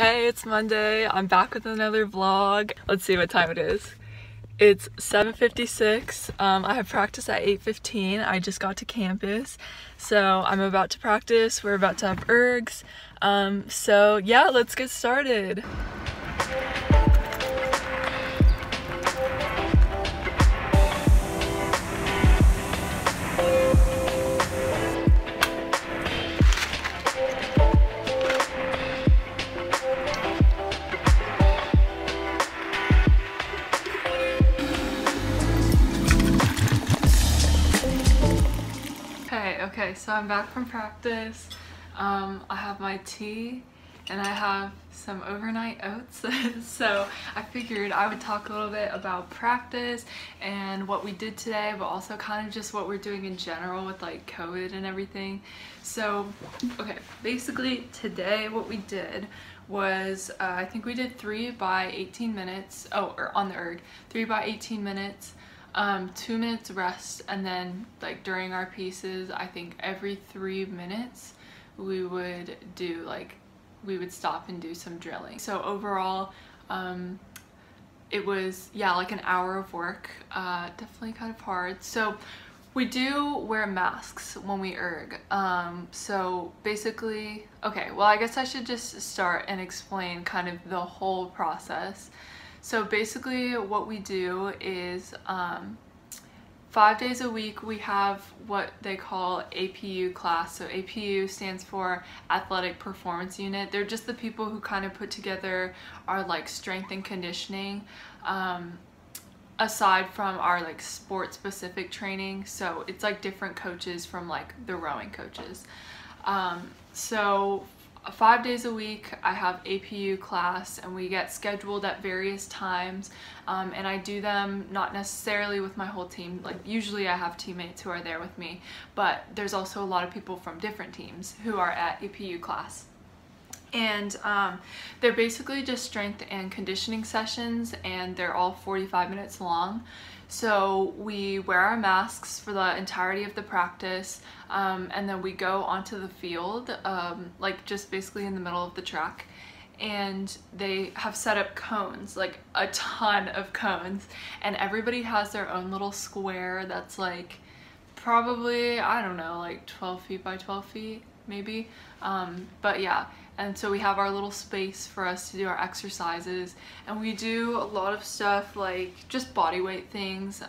Hey, it's Monday. I'm back with another vlog. Let's see what time it is. It's 7:56. I have practice at 8:15. I just got to campus. So I'm about to practice. We're about to have ergs. So yeah, let's get started. Okay, so I'm back from practice. I have my tea and I have some overnight oats. So I figured I would talk a little bit about practice and what we did today, but also kind of just what we're doing in general with like COVID and everything. So, okay, basically today what we did was, I think we did 3 by 18 minutes. Oh, or on the erg, 3 by 18 minutes. 2 minutes rest, and then like during our pieces, I think every 3 minutes we would do we would stop and do some drilling. So overall it was, yeah, like an hour of work. Definitely kind of hard. So we do wear masks when we erg. So basically, okay, well I guess I should just start and explain kind of the whole process. So basically what we do is 5 days a week we have what they call APU class. So APU stands for Athletic Performance Unit. They're just the people who kind of put together our like strength and conditioning, aside from our like sport specific training. So it's like different coaches from like the rowing coaches. So 5 days a week I have APU class, and we get scheduled at various times, and I do them not necessarily with my whole team. Like usually I have teammates who are there with me, but there's also a lot of people from different teams who are at APU class. And they're basically just strength and conditioning sessions, and they're all 45 minutes long. So we wear our masks for the entirety of the practice, and then we go onto the field, like just basically in the middle of the track, and they have set up cones, like a ton of cones, and everybody has their own little square that's like probably, I don't know, like 12 feet by 12 feet maybe, but yeah. And so we have our little space for us to do our exercises, and we do a lot of stuff like just body weight things,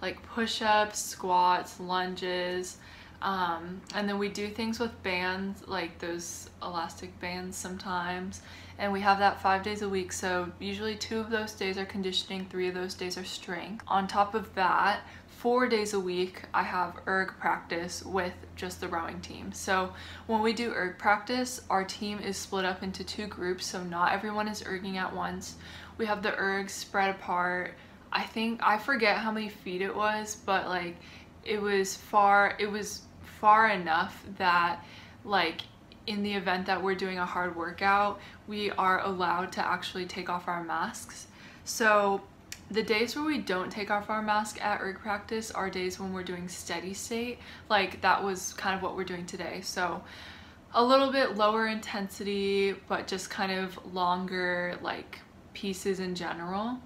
like push-ups, squats, lunges, and then we do things with bands, like those elastic bands sometimes, and we have that 5 days a week. So usually 2 of those days are conditioning, 3 of those days are strength. On top of that, 4 days a week I have erg practice with just the rowing team. So when we do erg practice, our team is split up into 2 groups, so not everyone is erging at once. We have the ergs spread apart. I forget how many feet it was, but like it was far enough that like in the event that we're doing a hard workout, we are allowed to actually take off our masks. So the days where we don't take off our mask at erg practice are days when we're doing steady state. Like that was kind of what we're doing today. So a little bit lower intensity, but just kind of longer like pieces in general.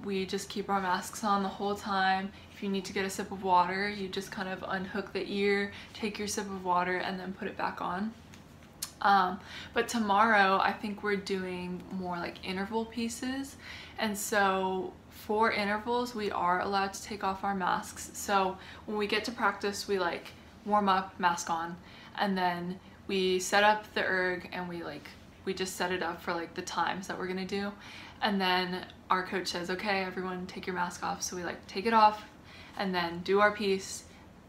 We just keep our masks on the whole time. If you need to get a sip of water, you just kind of unhook the ear, take your sip of water, and then put it back on. But tomorrow I think we're doing more like interval pieces, and so for intervals we are allowed to take off our masks. So when we get to practice, we like warm up, mask on, and then we set up the erg, and we just set it up for like the times that we're gonna do, and then our coach says, okay, everyone take your mask off. So we like take it off and then do our piece,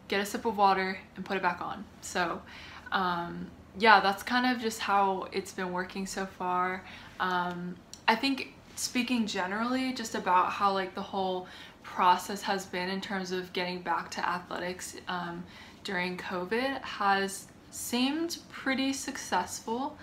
get a sip of water, and put it back on. So yeah, that's kind of just how it's been working so far. I think speaking generally just about how like the whole process has been in terms of getting back to athletics during COVID has seemed pretty successful.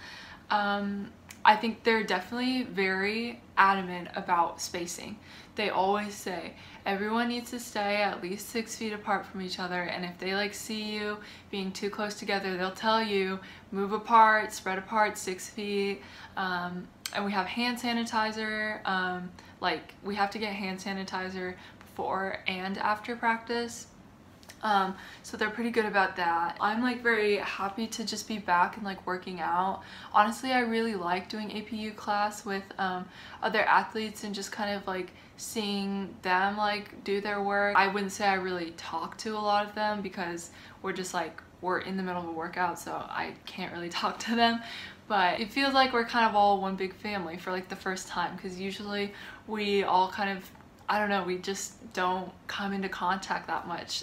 I think they're definitely very adamant about spacing. They always say everyone needs to stay at least 6 feet apart from each other, and if they like see you being too close together, they'll tell you move apart, spread apart 6 feet. And we have hand sanitizer. Like we have to get hand sanitizer before and after practice. So they're pretty good about that. I'm like very happy to just be back and like working out. Honestly, I really like doing APU class with other athletes and just kind of like seeing them like do their work. I wouldn't say I really talk to a lot of them because we're in the middle of a workout, so I can't really talk to them. But it feels like we're kind of all one big family for like the first time, because usually we all kind of, I don't know, we just don't come into contact that much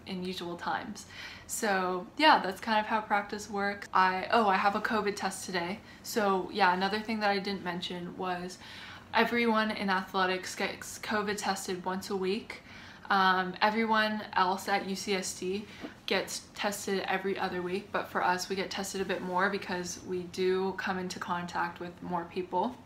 in usual times. So yeah, that's kind of how practice works. I have a COVID test today. So yeah, another thing that I didn't mention was everyone in athletics gets COVID tested once a week. Everyone else at UCSD gets tested every other week, but for us we get tested a bit more because we do come into contact with more people.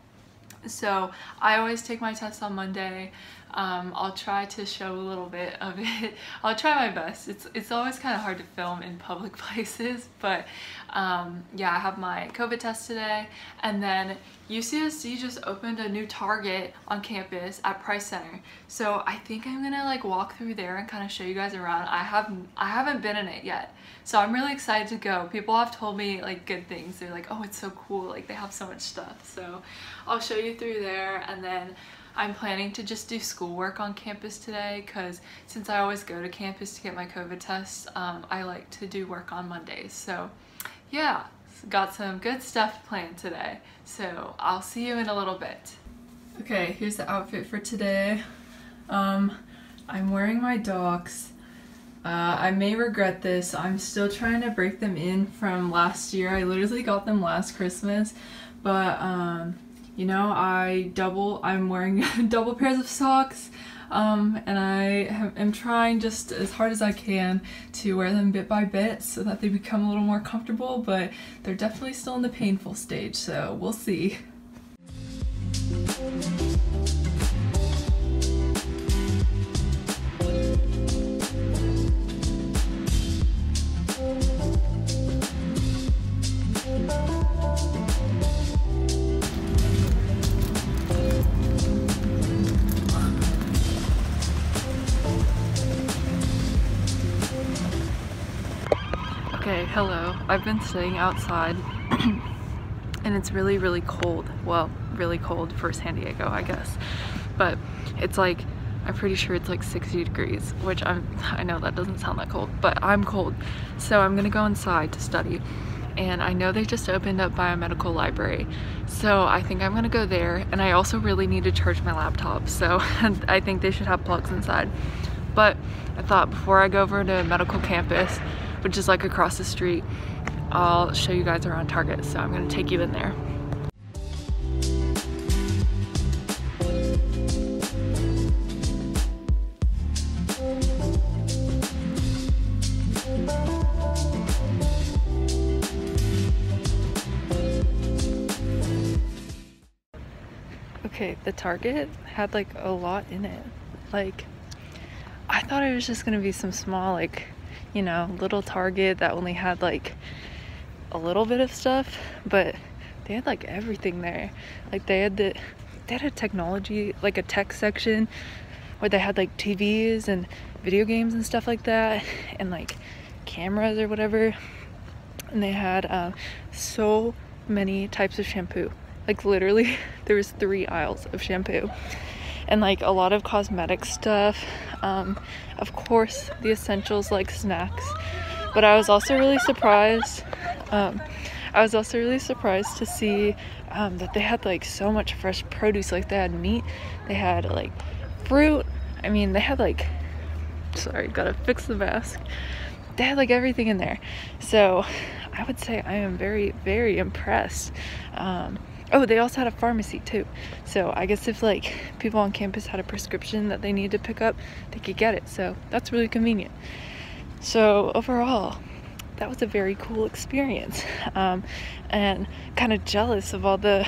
So I always take my test on Monday. I'll try to show a little bit of it. I'll try my best. It's always kind of hard to film in public places, but yeah, I have my COVID test today. And then UCSD just opened a new Target on campus at Price Center. So I think I'm gonna like walk through there and kind of show you guys around. I haven't been in it yet, so I'm really excited to go. People have told me like good things. They're like, oh, it's so cool, like they have so much stuff. So I'll show you through there, and then I'm planning to just do schoolwork on campus today because since I always go to campus to get my COVID test, I like to do work on Mondays. So yeah, got some good stuff planned today. So I'll see you in a little bit. Okay, here's the outfit for today. I'm wearing my Docs. I may regret this. I'm still trying to break them in from last year. I literally got them last Christmas, but you know, I'm wearing double pairs of socks, and I am trying just as hard as I can to wear them bit by bit so that they become a little more comfortable, but they're definitely still in the painful stage, so we'll see. Okay, hello. I've been staying outside and it's really, really cold. Well, really cold for San Diego, I guess. But it's like, I'm pretty sure it's like 60 degrees, which I know that doesn't sound that cold, but I'm cold. So I'm gonna go inside to study. And I know they just opened up biomedical library, so I think I'm gonna go there. And I also really need to charge my laptop, so I think they should have plugs inside. But I thought before I go over to medical campus, which is like across the street, I'll show you guys around Target, so I'm gonna take you in there. Okay, the Target had like a lot in it. Like, I thought it was just gonna be some small, like, you know, little Target that only had like a little bit of stuff, but they had like everything there. Like they had a technology, like a tech section where they had like TVs and video games and stuff like that, and like cameras or whatever. And they had so many types of shampoo. Like literally there was 3 aisles of shampoo and like a lot of cosmetic stuff. Of course the essentials like snacks, but I was also really surprised to see that they had like so much fresh produce. Like they had meat, they had like fruit, I mean they had like, sorry, gotta fix the mask, they had like everything in there. So I would say I am very, very impressed. Oh, they also had a pharmacy too. So I guess if like people on campus had a prescription that they needed to pick up, they could get it. So that's really convenient. So overall, that was a very cool experience, and kind of jealous of all the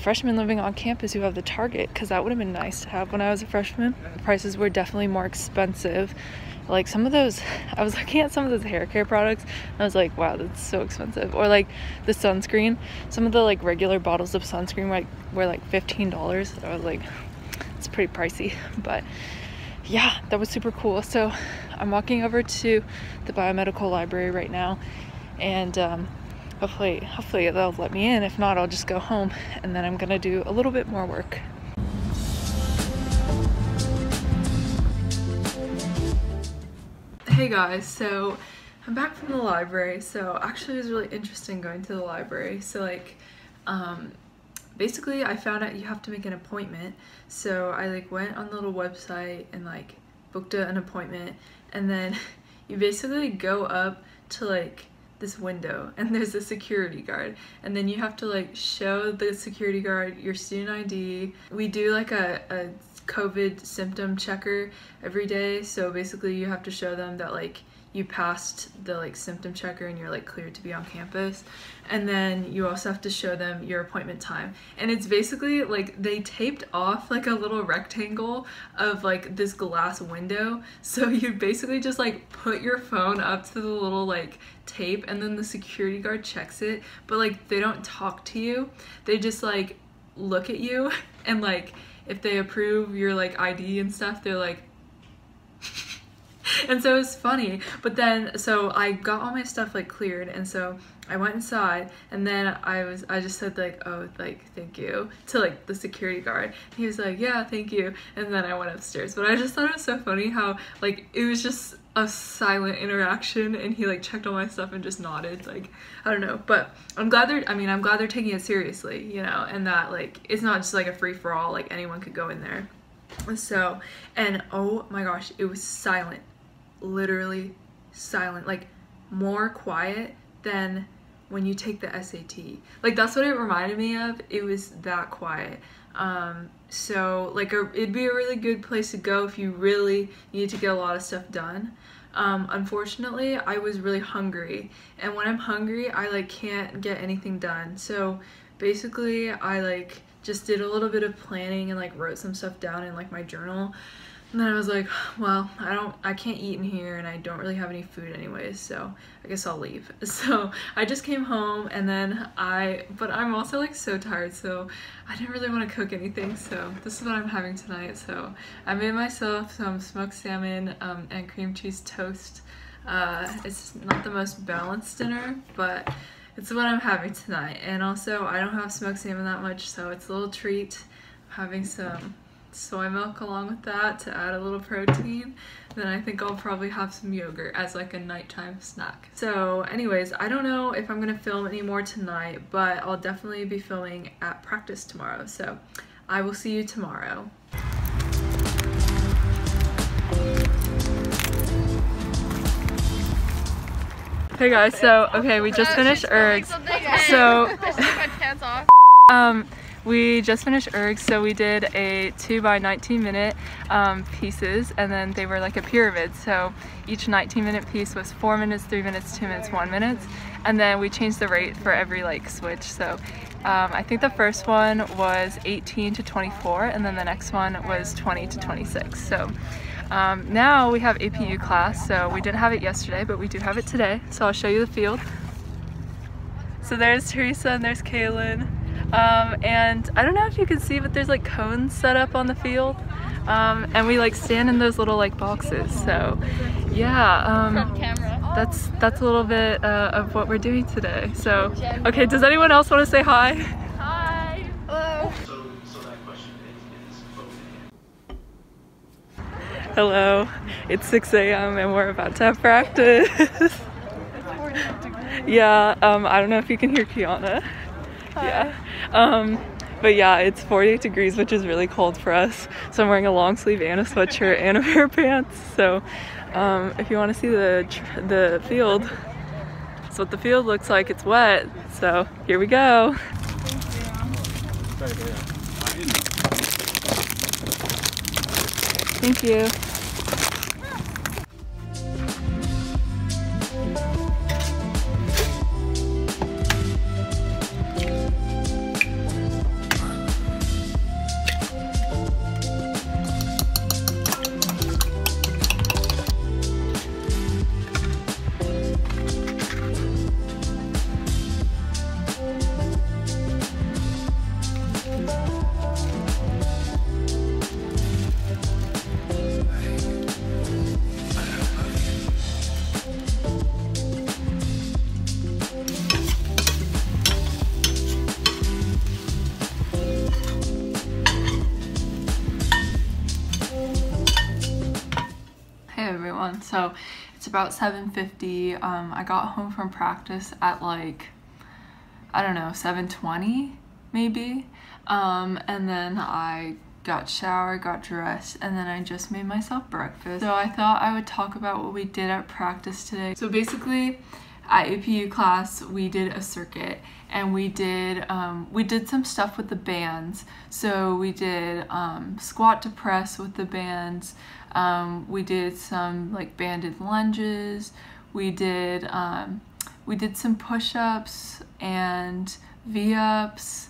freshmen living on campus who have the Target, because that would have been nice to have when I was a freshman. The prices were definitely more expensive. Like some of those, I was looking at some of those hair care products and I was like, wow, that's so expensive. Or like the sunscreen, some of the like regular bottles of sunscreen were like $15. I was like, it's pretty pricey. But yeah, that was super cool. So I'm walking over to the biomedical library right now, and hopefully they'll let me in. If not, I'll just go home, and then I'm gonna do a little bit more work. Hey guys, so I'm back from the library. So actually it was really interesting going to the library. So like basically I found out you have to make an appointment. So I like went on the little website and like booked an appointment, and then you basically go up to like this window and there's a security guard, and then you have to like show the security guard your student ID. We do like a COVID symptom checker every day, so basically you have to show them that like you passed the like symptom checker and you're like cleared to be on campus, and then you also have to show them your appointment time. And it's basically like they taped off like a little rectangle of like this glass window, so you basically just like put your phone up to the little like tape, and then the security guard checks it, but like they don't talk to you, they just like look at you, and like if they approve your like ID and stuff, they're like and so it's funny. But then so I got all my stuff like cleared, and so I went inside, and then I just said like, oh, like thank you to like the security guard. He was like, yeah, thank you, and then I went upstairs. But I just thought it was so funny how like it was just a silent interaction, and he like checked all my stuff and just nodded. Like I don't know, but I'm glad they're taking it seriously, you know, and that like it's not just like a free-for-all, like anyone could go in there. So, and oh my gosh, it was silent, literally silent, like more quiet than when you take the SAT. Like that's what it reminded me of. It was that quiet. So like it'd be a really good place to go if you really need to get a lot of stuff done. Unfortunately, I was really hungry, and when I'm hungry, I like can't get anything done. So basically, I like just did a little bit of planning and like wrote some stuff down in like my journal. And then I was like, well, I can't eat in here, and I don't really have any food anyways, so I guess I'll leave. So I just came home, and then but I'm also like so tired, so I didn't really want to cook anything, so this is what I'm having tonight. So I made myself some smoked salmon and cream cheese toast. It's not the most balanced dinner, but it's what I'm having tonight. And also I don't have smoked salmon that much, so it's a little treat. I'm having some soy milk along with that to add a little protein. Then I think I'll probably have some yogurt as like a nighttime snack. So anyways, I don't know if I'm gonna film any more tonight, but I'll definitely be filming at practice tomorrow. So I will see you tomorrow. Hey guys, so okay, we just finished ergs. So we just finished ergs, so we did a 2 by 19 minute pieces, and then they were like a pyramid. So each 19-minute piece was 4 minutes, 3 minutes, 2 minutes, 1 minute, and then we changed the rate for every like switch. So I think the first one was 18 to 24, and then the next one was 20 to 26. So now we have APU class, so we didn't have it yesterday, but we do have it today. So I'll show you the field. So there's Teresa and there's Kaylin. And I don't know if you can see, but there's like cones set up on the field, and we like stand in those little like boxes. So yeah, that's a little bit of what we're doing today. So okay, does anyone else want to say hi? Hi. Hello. So that question is hello. It's 6 a.m. and we're about to have practice. Yeah, I don't know if you can hear Kiana. Yeah, but yeah, it's 48 degrees, which is really cold for us. So I'm wearing a long sleeve and a sweatshirt and a pair of pants. So if you want to see the field, that's what the field looks like. It's wet. So here we go. Thank you. on. So it's about 7:50. I got home from practice at like, I don't know, 7:20 maybe. And then I got showered, got dressed, and then I just made myself breakfast. So I thought I would talk about what we did at practice today. So basically at APU class we did a circuit, and we did some stuff with the bands. So we did squat to press with the bands. We did some like banded lunges. We did some push-ups and V-ups.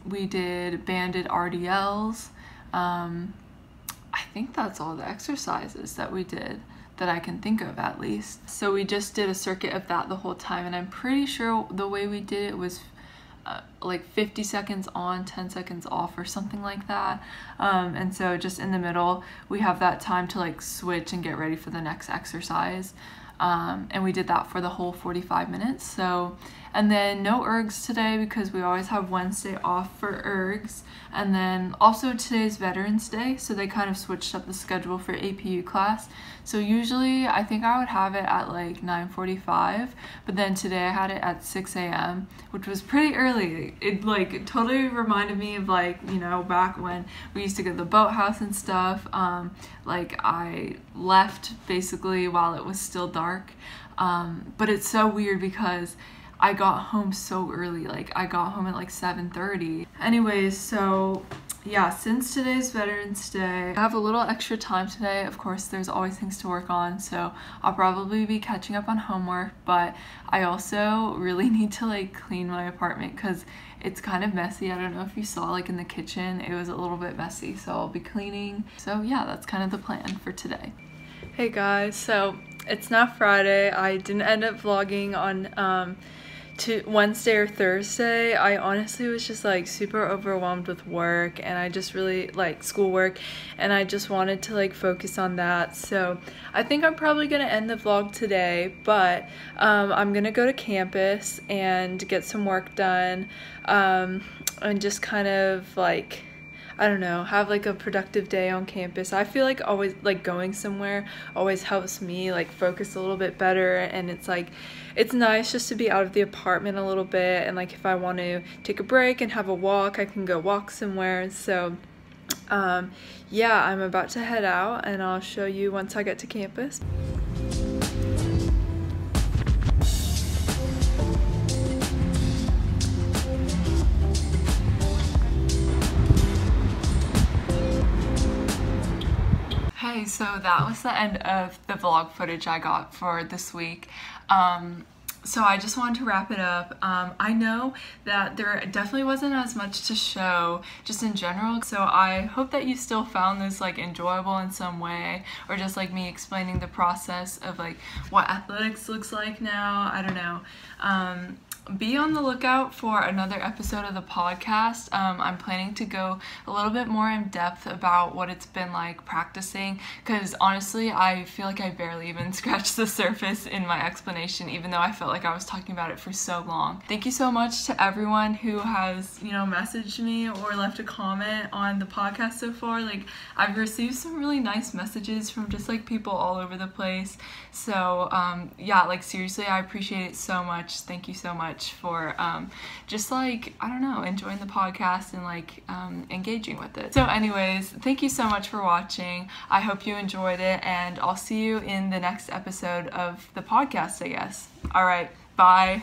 We did banded RDLs. I think that's all the exercises that we did that I can think of, at least. So we just did a circuit of that the whole time, and I'm pretty sure the way we did it was like 50 seconds on, 10 seconds off, or something like that. And so just in the middle we have that time to like switch and get ready for the next exercise. And we did that for the whole 45 minutes. So, and then no ergs today because we always have Wednesday off for ergs. And then also today's Veterans Day, so they kind of switched up the schedule for APU class. So usually I think I would have it at like 9:45, but then today I had it at 6 a.m., which was pretty early. It like totally reminded me of like, you know, back when we used to go to the boathouse and stuff. Like I left basically while it was still dark. But it's so weird because I got home so early. Like I got home at like 7:30. Anyways, so yeah, since today's Veterans Day, I have a little extra time today. Of course, there's always things to work on, so I'll probably be catching up on homework, but I also really need to like clean my apartment because it's kind of messy. I don't know if you saw like in the kitchen, it was a little bit messy, so I'll be cleaning. So yeah, that's kind of the plan for today. Hey guys, so it's now Friday. I didn't end up vlogging on Wednesday or Thursday. I honestly was just like super overwhelmed with work, and I just really like schoolwork, and I just wanted to like focus on that. So I think I'm probably gonna end the vlog today, but I'm gonna go to campus and get some work done, and just kind of like, I don't know, have like a productive day on campus. I feel like always like going somewhere always helps me like focus a little bit better, and it's like it's nice just to be out of the apartment a little bit, and like if I want to take a break and have a walk, I can go walk somewhere. So yeah, I'm about to head out, and I'll show you once I get to campus. Hey, so that was the end of the vlog footage I got for this week. So I just wanted to wrap it up. I know that there definitely wasn't as much to show just in general, so I hope that you still found this like enjoyable in some way, or just like me explaining the process of like what athletics looks like now. I don't know. Be on the lookout for another episode of the podcast. I'm planning to go a little bit more in depth about what it's been like practicing, because honestly I feel like I barely even scratched the surface in my explanation, even though I felt like I was talking about it for so long. Thank you so much to everyone who has, you know, messaged me or left a comment on the podcast so far. Like I've received some really nice messages from just like people all over the place. So yeah, like seriously, I appreciate it so much. Thank you so much for just like, I don't know, enjoying the podcast and like engaging with it. So anyways, thank you so much for watching. I hope you enjoyed it, and I'll see you in the next episode of the podcast, I guess. All right, bye.